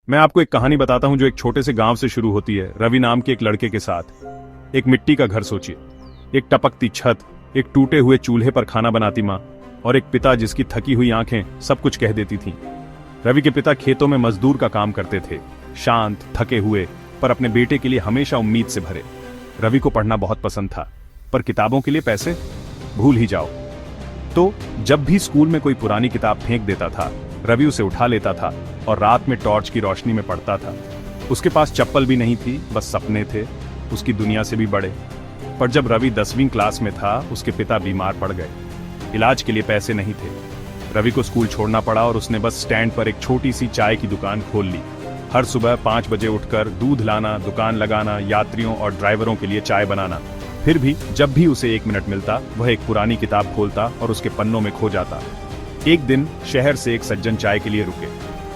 मैं आपको एक कहानी बताता हूं जो एक छोटे से गांव से शुरू होती है, रवि नाम के एक लड़के के साथ। एक मिट्टी का घर सोचिए, एक टपकती छत, एक टूटे हुए चूल्हे पर खाना बनाती माँ और एक पिता जिसकी थकी हुई आंखें सब कुछ कह देती थीं। रवि के पिता खेतों में मजदूर का काम करते थे, शांत, थके हुए, पर अपने बेटे के लिए हमेशा उम्मीद से भरे। रवि को पढ़ना बहुत पसंद था, पर किताबों के लिए पैसे भूल ही जाओ। तो जब भी स्कूल में कोई पुरानी किताब फेंक देता था, रवि उसे उठा लेता था और रात में टॉर्च की रोशनी में पढ़ता था। उसके पास चप्पल भी नहीं थी, बस सपने थे, उसकी दुनिया से भी बड़े। पर जब रवि 10वीं क्लास में था, उसके पिता बीमार पड़ गए। इलाज के लिए पैसे नहीं थे। रवि को स्कूल छोड़ना पड़ा और उसने बस स्टैंड पर एक छोटी सी चाय की दुकान खोल ली। हर सुबह 5 बजे उठकर दूध लाना, दुकान लगाना, यात्रियों और ड्राइवरों के लिए चाय बनाना। फिर भी जब भी उसे 1 मिनट मिलता, वह एक पुरानी किताब खोलता और उसके पन्नों में खो जाता। एक दिन शहर से एक सज्जन चाय के लिए रुके।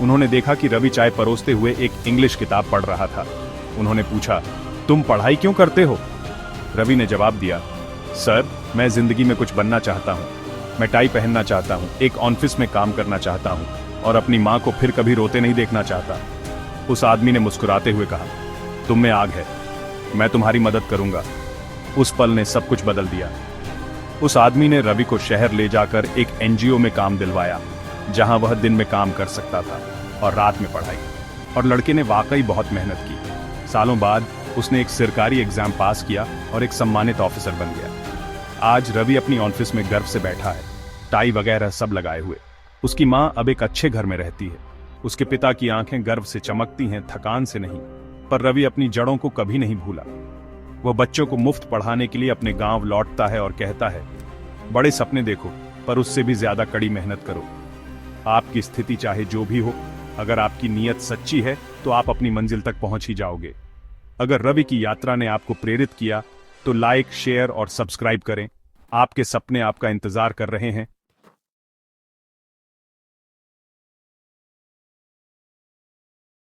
उन्होंने देखा कि रवि चाय परोसते हुए एक इंग्लिश किताब पढ़ रहा था। उन्होंने पूछा, तुम पढ़ाई क्यों करते हो? रवि ने जवाब दिया, सर, मैं जिंदगी में कुछ बनना चाहता हूँ। मैं टाई पहनना चाहता हूँ, एक ऑफिस में काम करना चाहता हूँ और अपनी माँ को फिर कभी रोते नहीं देखना चाहता। उस आदमी ने मुस्कुराते हुए कहा, तुम में आग है, मैं तुम्हारी मदद करूंगा। उस पल ने सब कुछ बदल दिया। उस आदमी ने रवि को शहर ले जाकर एक एनजीओ में काम दिलवाया, जहां वह दिन में काम कर सकता था और रात में पढ़ाई। और लड़के ने वाकई बहुत मेहनत की। सालों बाद उसने एक सरकारी एग्जाम पास किया और एक सम्मानित ऑफिसर बन गया। आज रवि अपनी ऑफिस में गर्व से बैठा है, टाई वगैरह सब लगाए हुए। उसकी माँ अब एक अच्छे घर में रहती है। उसके पिता की आंखें गर्व से चमकती हैं, थकान से नहीं। पर रवि अपनी जड़ों को कभी नहीं भूला। वह बच्चों को मुफ्त पढ़ाने के लिए अपने गांव लौटता है और कहता है, बड़े सपने देखो, पर उससे भी ज्यादा कड़ी मेहनत करो। आपकी स्थिति चाहे जो भी हो, अगर आपकी नीयत सच्ची है तो आप अपनी मंजिल तक पहुंच ही जाओगे। अगर रवि की यात्रा ने आपको प्रेरित किया तो लाइक, शेयर और सब्सक्राइब करें। आपके सपने आपका इंतजार कर रहे हैं।